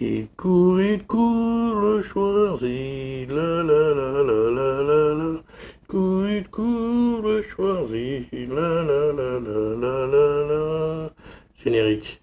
Il court, le Schwarzy, la la la la la la la. Il court, le Schwarzy, la la la la la la la. Générique.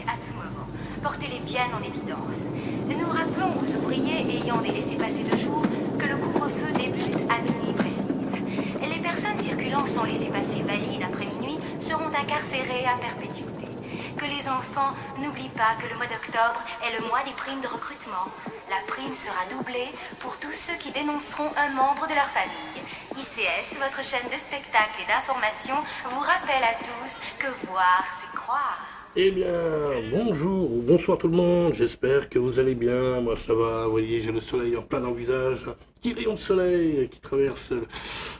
À tout moment. Portez-les bien en évidence. Nous rappelons aux ouvriers ayant des laissez-passer de jour que le couvre-feu débute à minuit précise. Les personnes circulant sans laissez-passer valides après minuit seront incarcérées à perpétuité. Que les enfants n'oublient pas que le mois d'octobre est le mois des primes de recrutement. La prime sera doublée pour tous ceux qui dénonceront un membre de leur famille. ICS, votre chaîne de spectacle et d'information, vous rappelle à tous que voir, c'est croire. Eh bien, bonjour ou bonsoir tout le monde, j'espère que vous allez bien, moi ça va, vous voyez, j'ai le soleil en plein dans le visage, un petit rayon de soleil qui traverse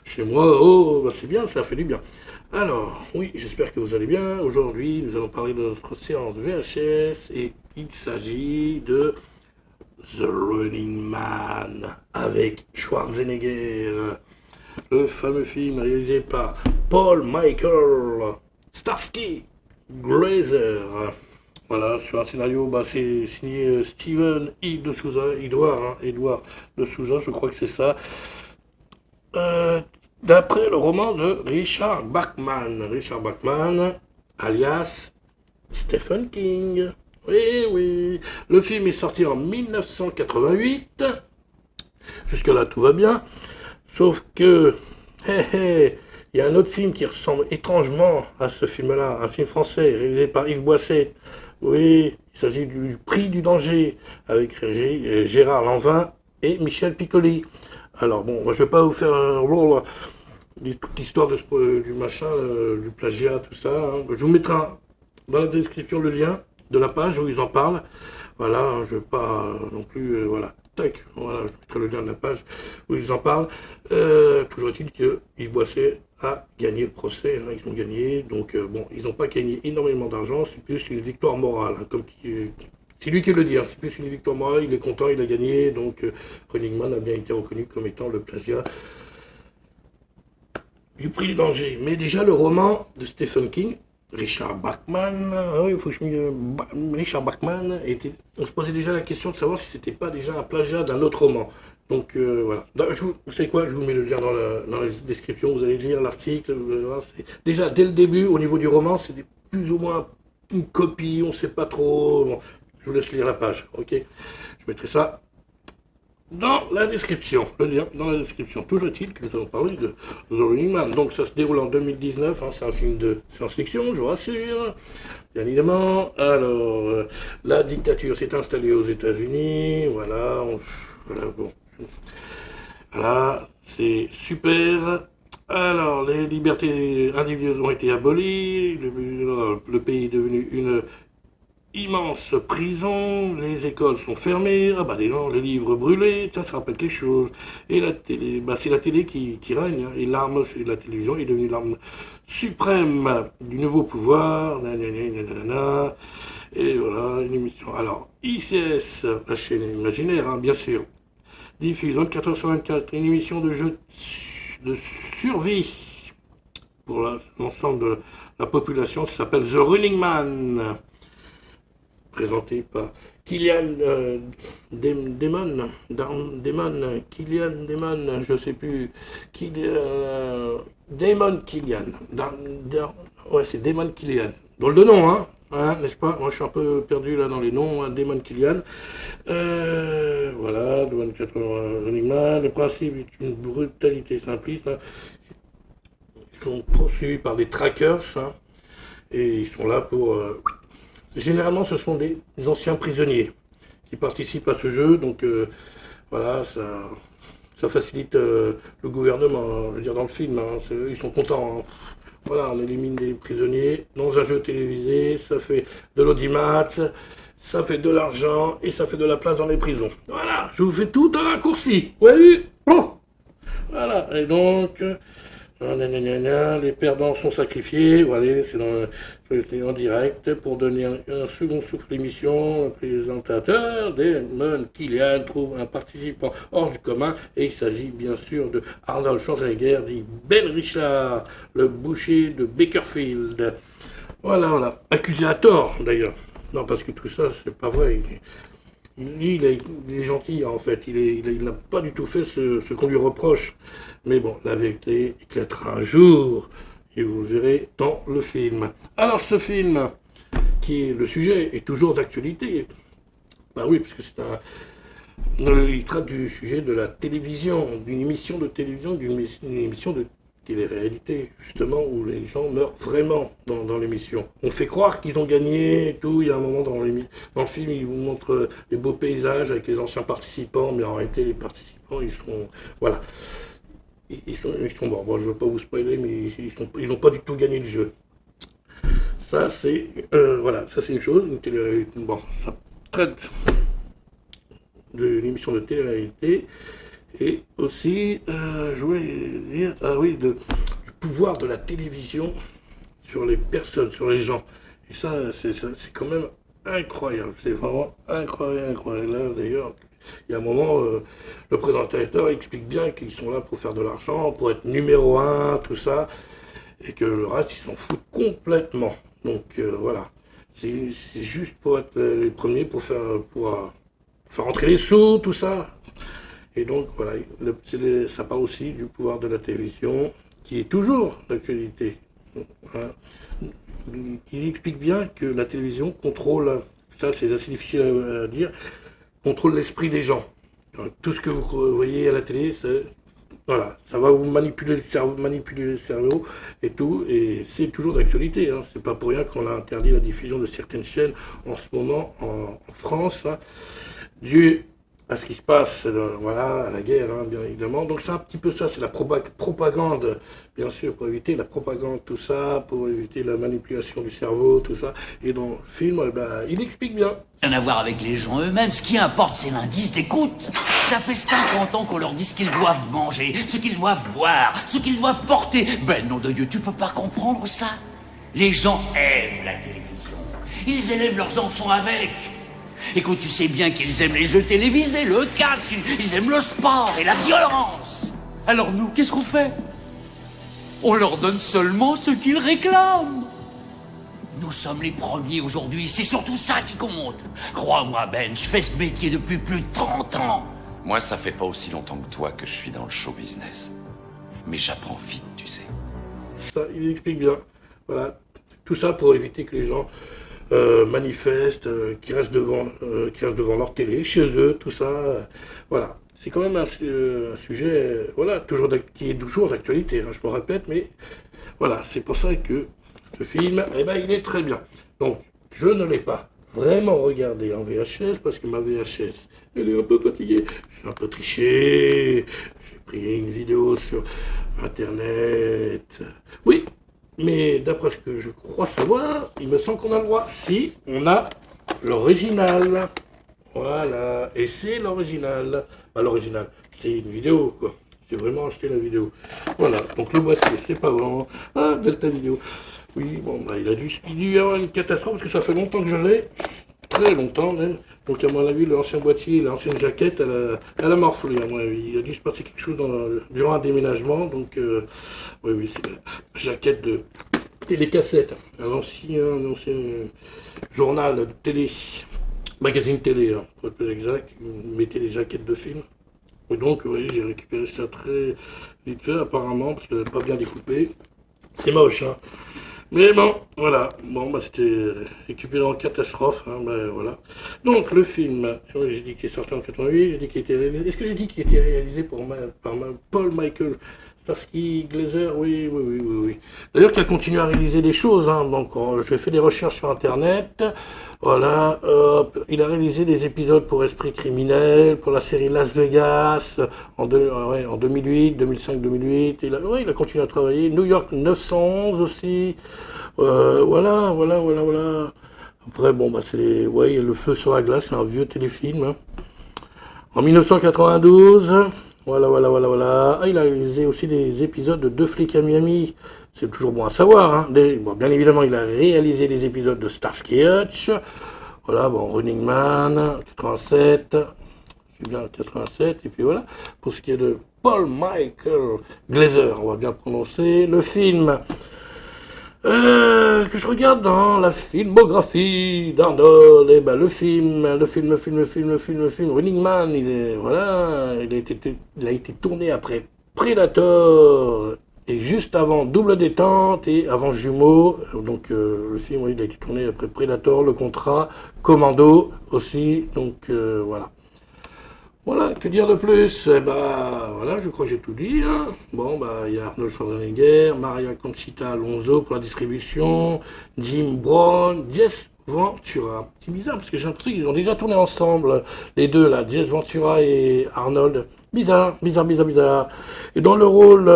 chez moi, oh, bah c'est bien, ça fait du bien. Alors, oui, j'espère que vous allez bien, aujourd'hui nous allons parler de notre séance VHS et il s'agit de The Running Man avec Schwarzenegger, le fameux film réalisé par Paul Michael Starsky Grazer. Voilà, sur un scénario, bah, c'est signé Steven I. de Souza, Edouard de Souza, je crois que c'est ça. D'après le roman de Richard Bachman, alias Stephen King. Oui, oui. Le film est sorti en 1988. Jusque-là, tout va bien. Sauf que, il y a un autre film qui ressemble étrangement à ce film-là, un film français réalisé par Yves Boisset. Oui, il s'agit du Prix du danger avec Gérard Lanvin et Michel Piccoli. Alors bon, moi, je vais pas vous faire un rôle toute l'histoire du machin, du plagiat, tout ça. Hein. Je vous mettrai dans la description le lien de la page où ils en parlent. Voilà, hein, je ne vais pas non plus, voilà. Tac, voilà, je mettrai le lien de la page où ils en parlent. Toujours est-il que Yves Boisset a gagné le procès, hein, ils ont gagné, donc bon, ils n'ont pas gagné énormément d'argent, c'est plus une victoire morale, hein, c'est lui qui le dit, hein, c'est plus une victoire morale, il est content, il a gagné, donc Running Man a bien été reconnu comme étant le plagiat du Prix du danger. Mais déjà le roman de Stephen King, Richard Bachman, oui, il faut que je me... Richard Bachman, on se posait déjà la question de savoir si c'était pas déjà un plagiat d'un autre roman. Donc voilà. Vous savez quoi, je vous mets le lien dans la description, vous allez lire l'article. Déjà, dès le début, au niveau du roman, c'est plus ou moins une copie, on ne sait pas trop. Bon, je vous laisse lire la page, ok. Je mettrai ça dans la description, le lien dans la description. Toujours est-il que nous allons parler de The Running Man. Donc ça se déroule en 2019, hein, c'est un film de science-fiction, je vous rassure, bien évidemment. Alors, la dictature s'est installée aux États-Unis, voilà, voilà, bon. Voilà, c'est super. Alors, les libertés individuelles ont été abolies, le pays est devenu une immense prison, les écoles sont fermées, ah bah des gens, les livres brûlés, ça rappelle quelque chose. Et la télé, bah c'est la télé qui règne, hein, et l'arme, la télévision est devenue l'arme suprême du nouveau pouvoir, nanana, et voilà, une émission. Alors, ICS, la chaîne imaginaire, hein, bien sûr, diffuse 24 h sur 24 une émission de jeu de survie pour l'ensemble de la population, ça s'appelle The Running Man, présenté par Kylian Demon, Kylian Demon, je sais plus, Damon Kylian, ouais c'est Damon Kylian, drôle de nom, hein, n'est-ce pas? Moi je suis un peu perdu là dans les noms, hein, Damon Kylian. Voilà, de 24 Running Man, le principe est une brutalité simpliste, hein. Ils sont poursuivis par des trackers, hein, et ils sont là pour... Généralement, ce sont des anciens prisonniers qui participent à ce jeu, donc voilà, ça facilite le gouvernement, hein, je veux dire dans le film, hein, ils sont contents, hein. Voilà, on élimine des prisonniers dans un jeu télévisé, ça fait de l'audimat, ça fait de l'argent et ça fait de la place dans les prisons. Voilà, je vous fais tout un raccourci. Vous avez vu? Bon. Voilà, et donc, les perdants sont sacrifiés, voilà, c'est en direct pour donner un second souffle à l'émission. Le présentateur Damon Killian trouve un participant hors du commun et il s'agit bien sûr de Arnold Schwarzenegger, dit Ben Richard, le boucher de Bakerfield. Voilà, voilà, accusé à tort d'ailleurs. Non, parce que tout ça, c'est pas vrai. Lui, il est gentil en fait, il n'a pas du tout fait ce qu'on lui reproche. Mais bon, la vérité éclatera un jour, et vous le verrez dans le film. Alors ce film, qui est le sujet, est toujours d'actualité. Bah oui, parce que il traite du sujet de la télévision, d'une émission de télévision, d'une émission de télé-réalité, justement, où les gens meurent vraiment dans l'émission. On fait croire qu'ils ont gagné et tout. Il y a un moment dans le film, ils vous montrent les beaux paysages avec les anciens participants, mais en réalité, les participants, ils sont... Voilà. Ils sont morts. Bon, je ne veux pas vous spoiler, mais ils n'ont pas du tout gagné le jeu. Ça, c'est... voilà, ça c'est une chose. Bon, ça traite d'une émission de télé-réalité. Et aussi, je voulais dire, ah oui, du pouvoir de la télévision sur les personnes, sur les gens. Et ça, c'est quand même incroyable. C'est vraiment incroyable, incroyable. Là, d'ailleurs, il y a un moment, le présentateur explique bien qu'ils sont là pour faire de l'argent, pour être numéro un, tout ça, et que le reste, ils s'en foutent complètement. Donc voilà, c'est juste pour être les premiers, pour faire rentrer les sous, tout ça. Et donc voilà, ça parle aussi du pouvoir de la télévision, qui est toujours d'actualité. Hein. Qui explique bien que la télévision contrôle, ça c'est assez difficile à dire, contrôle l'esprit des gens. Tout ce que vous voyez à la télé, voilà, ça va vous manipuler le cerveau et tout, et c'est toujours d'actualité. Hein. C'est pas pour rien qu'on a interdit la diffusion de certaines chaînes en ce moment en France, hein, dû à ce qui se passe, voilà, à la guerre, hein, bien évidemment. Donc c'est un petit peu ça, c'est la propagande, bien sûr, pour éviter la propagande, tout ça, pour éviter la manipulation du cerveau, tout ça. Et dans le film, il explique bien. Rien à voir avec les gens eux-mêmes, ce qui importe c'est l'indice d'écoute. Ça fait 50 ans qu'on leur dit ce qu'ils doivent manger, ce qu'ils doivent boire, ce qu'ils doivent porter. Ben nom de Dieu, tu peux pas comprendre ça. Les gens aiment la télévision. Ils élèvent leurs enfants avec. Écoute, tu sais bien qu'ils aiment les jeux télévisés, le catch, ils aiment le sport et la violence. Alors nous, qu'est-ce qu'on fait? On leur donne seulement ce qu'ils réclament. Nous sommes les premiers aujourd'hui, c'est surtout ça qui compte. Crois-moi Ben, je fais ce métier depuis plus de 30 ans. Moi, ça fait pas aussi longtemps que toi que je suis dans le show business. Mais j'apprends vite, tu sais. Ça, il explique bien. Voilà. Tout ça pour éviter que les gens manifestent, qui restent devant leur télé, chez eux, tout ça. Voilà. C'est quand même un sujet, voilà, qui est toujours d'actualité, hein, je me répète, mais voilà, c'est pour ça que ce film, il est très bien. Donc, je ne l'ai pas vraiment regardé en VHS, parce que ma VHS, elle est un peu fatiguée. J'ai un peu triché, j'ai pris une vidéo sur Internet. Oui, mais d'après ce que je crois savoir, il me semble qu'on a le droit. Si, on a l'original. Voilà, et c'est l'original. Pas l'original, c'est une vidéo, quoi. J'ai vraiment acheté la vidéo. Voilà, donc le boîtier, c'est pas vraiment. Ah, Delta Vidéo. Oui, bon, il a dû y avoir une catastrophe, parce que ça fait longtemps que je l'ai. Très longtemps, même. Donc, à mon avis, l'ancien boîtier, l'ancienne jaquette, elle a morflé, à mon avis. Il a dû se passer quelque chose durant un déménagement. Donc, oui, c'est la jaquette de télécassette. Un ancien journal de télé. Magazine télé, hein, pour être plus exact, ils mettaient les jaquettes de films. Et donc, oui, j'ai récupéré ça très vite fait, apparemment, parce qu'elle n'est pas bien découpée. C'est moche, hein. Mais bon, voilà. Bon, c'était récupéré en catastrophe, hein, voilà. Donc, le film, oui, j'ai dit qu'il est sorti en 88, j'ai dit qu'il était réalisé. Est-ce que j'ai dit qu'il était réalisé par Paul Michael Starsky Glazer? Oui. D'ailleurs, qu'il a continué à réaliser des choses, hein. Donc, j'ai fait des recherches sur Internet. Voilà, il a réalisé des épisodes pour Esprit criminel, pour la série Las Vegas, en 2008, 2005, 2008. Il a continué à travailler. New York 911 aussi. Voilà. Après, bon, bah, c'est ouais, Le Feu sur la glace, c'est un vieux téléfilm. Hein. En 1992, voilà. Ah, il a réalisé aussi des épisodes de Deux flics à Miami. C'est toujours bon à savoir. Hein. Bon, bien évidemment, il a réalisé des épisodes de Starsky Hutch. Voilà, bon, Running Man, 87. C'est bien 87. Et puis voilà. Pour ce qui est de Paul Michael Glaser, on va bien prononcer le film. Que je regarde dans la filmographie d'Arnold, et ben le film, Running Man, il a été tourné après Predator, et juste avant Double Détente, et avant Jumeaux, donc le film, oui, il a été tourné après Predator, Le Contrat, Commando aussi, donc voilà. Voilà, que dire de plus? Eh ben, voilà, je crois que j'ai tout dit. Hein. Bon, bah, il y a Arnold Schwarzenegger, Maria Conchita Alonso pour la distribution, Jim Brown, Jess Ventura. C'est bizarre parce que j'ai l'impression qu'ils ont déjà tourné ensemble, les deux là, Jess Ventura et Arnold. Bizarre. Et dans le rôle,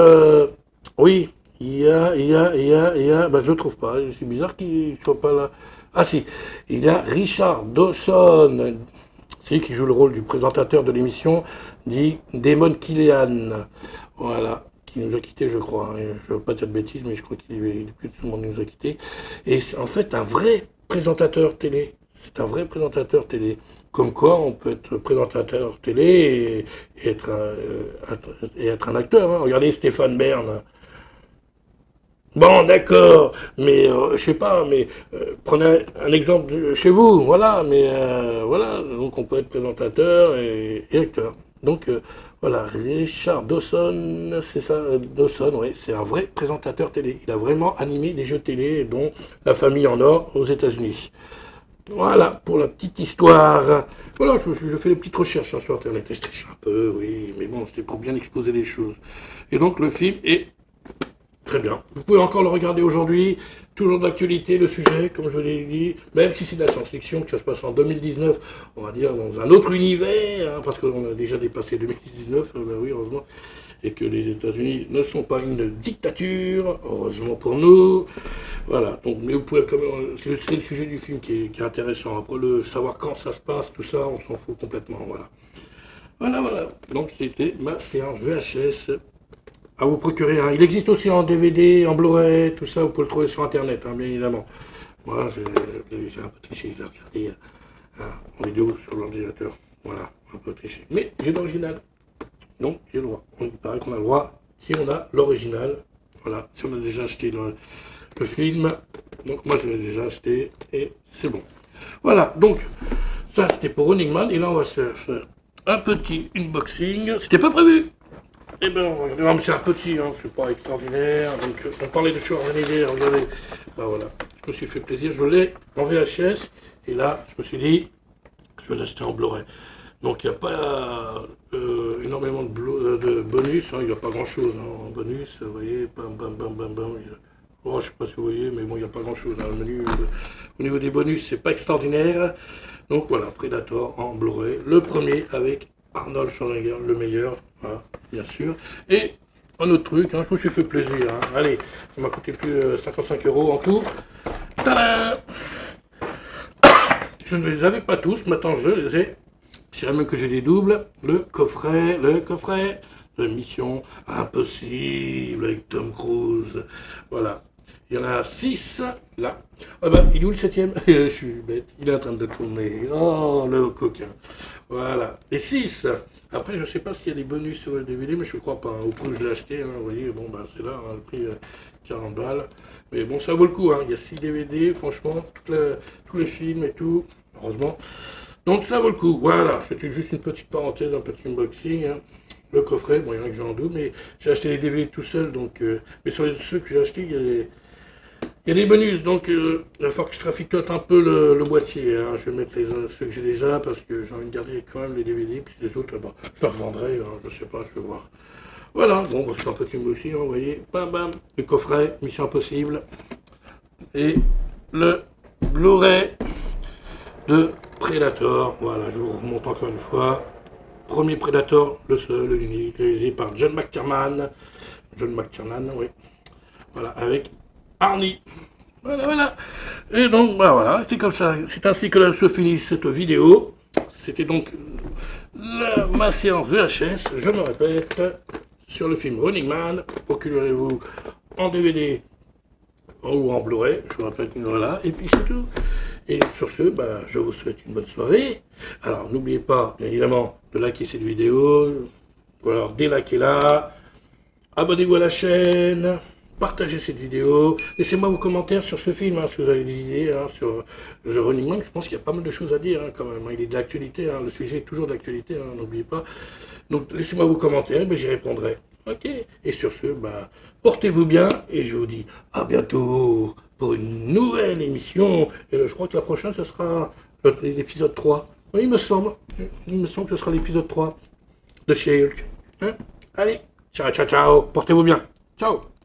oui, bah, je le trouve pas. C'est bizarre qu'il soit pas là. Ah si, il y a Richard Dawson. C'est lui qui joue le rôle du présentateur de l'émission, dit Damon Killian. Voilà, qui nous a quittés, je crois. Hein. Je ne veux pas dire de bêtises, mais je crois qu'il est plus tout le monde nous a quittés. Et c'est en fait un vrai présentateur télé. C'est un vrai présentateur télé. Comme quoi, on peut être présentateur télé et être un acteur. Hein. Regardez Stéphane Bern. Bon, d'accord, mais je sais pas, mais prenez un exemple chez vous, voilà, mais voilà, donc on peut être présentateur et acteur. Donc voilà, Richard Dawson, c'est ça, Dawson, oui, c'est un vrai présentateur télé. Il a vraiment animé des jeux télé, dont La Famille en Or aux États-Unis. Voilà, pour la petite histoire. Voilà, je fais des petites recherches hein, sur Internet, et je triche un peu, oui, mais bon, c'était pour bien exposer les choses. Et donc le film est très bien. Vous pouvez encore le regarder aujourd'hui. Toujours d'actualité le sujet, comme je l'ai dit. Même si c'est de la science-fiction, que ça se passe en 2019, on va dire dans un autre univers, hein, parce qu'on a déjà dépassé 2019, ben oui, heureusement. Et que les États-Unis ne sont pas une dictature, heureusement pour nous. Voilà. Donc, mais vous pouvez quand même. C'est le sujet du film qui est intéressant. Après, le savoir quand ça se passe, tout ça, on s'en fout complètement. Voilà. Donc, c'était ma séance VHS. À vous procurer. Hein. Il existe aussi en DVD, en Blu-ray, tout ça, vous pouvez le trouver sur Internet, hein, bien évidemment. Moi, j'ai un peu triché, j'ai regardé en vidéo sur l'ordinateur. Voilà, un peu triché. Mais j'ai l'original. Donc, j'ai le droit. Il paraît qu'on a le droit si on a l'original. Voilà, si on a déjà acheté le film. Donc, moi, je l'ai déjà acheté et c'est bon. Voilà, donc, ça, c'était pour Running Man. Et là, on va se faire un petit unboxing. C'était pas prévu. Eh ben, c'est un petit, hein, c'est pas extraordinaire. Donc, on parlait de Schwarzenegger, regardez. Bah voilà, je me suis fait plaisir, je l'ai en VHS. Et là, je me suis dit, je vais l'acheter en Blu-ray. Donc, il n'y a pas énormément de bonus, hein, il n'y a pas grand-chose hein, en bonus. Vous voyez, bam. Oh, je ne sais pas si vous voyez, mais bon, il n'y a pas grand-chose. Hein, le menu, au niveau des bonus, c'est pas extraordinaire. Donc voilà, Predator en Blu-ray. Le premier avec Arnold Schwarzenegger, le meilleur, hein, bien sûr. Et un autre truc, hein, je me suis fait plaisir. Hein. Allez, ça m'a coûté plus de 55 € en tout. Tadam! Je ne les avais pas tous, maintenant je les ai. Je dirais même que j'ai des doubles. Le coffret de Mission Impossible avec Tom Cruise. Voilà. Il y en a 6 là. Ah bah, il est où le 7e? Je suis bête, il est en train de tourner. Oh, le coquin. Voilà. Et 6. Après, je sais pas s'il y a des bonus sur le DVD, mais je crois pas. Au coup, je l'ai acheté, hein, vous voyez, bon, bah, c'est là, hein, le prix 40 balles. Mais bon, ça vaut le coup, hein. Il y a 6 DVD, franchement, tous les films et tout, heureusement. Donc, ça vaut le coup. Voilà, c'était juste une petite parenthèse, un petit unboxing. Hein. Le coffret, bon, il y en a que j'ai en double, mais j'ai acheté les DVD tout seul, donc. Mais sur ceux que j'ai achetés, il y a des bonus, donc il va falloir que je traficote un peu le boîtier. Hein. Je vais mettre ceux que j'ai déjà parce que j'ai envie de garder quand même les DVD, puis les autres, bah, je les revendrai, hein, je sais pas, je vais voir. Voilà, bon, bah, c'est un petit mot aussi, hein, vous voyez, bam, le coffret, Mission Impossible, et le Blu-ray de Predator. Voilà, je vous remonte encore une fois. Premier Predator, le seul, l'unique, réalisé par John McTiernan, oui. Voilà, avec Arnie. Voilà, voilà. Et donc, bah voilà, c'est comme ça. C'est ainsi que se finit cette vidéo. C'était donc ma séance VHS, je me répète, sur le film Running Man. Procurez-vous en DVD ou en Blu-ray, je vous répète, voilà, et puis c'est tout. Et sur ce, bah, je vous souhaite une bonne soirée. Alors, n'oubliez pas, bien évidemment, de liker cette vidéo, ou alors délikez-la, abonnez-vous à la chaîne, partagez cette vidéo, laissez-moi vos commentaires sur ce film, hein, si vous avez des idées, hein, sur The Running Man. Je pense qu'il y a pas mal de choses à dire, hein, quand même, hein. Il est d'actualité, hein, le sujet est toujours d'actualité, hein, n'oubliez pas. Donc, laissez-moi vos commentaires, ben, j'y répondrai. Ok. Et sur ce, bah, portez-vous bien, et je vous dis à bientôt pour une nouvelle émission. Et je crois que la prochaine, ce sera l'épisode 3. Oui, il me semble que ce sera l'épisode 3 de chez Hulk. Hein. Allez, ciao, ciao, ciao, portez-vous bien. Ciao.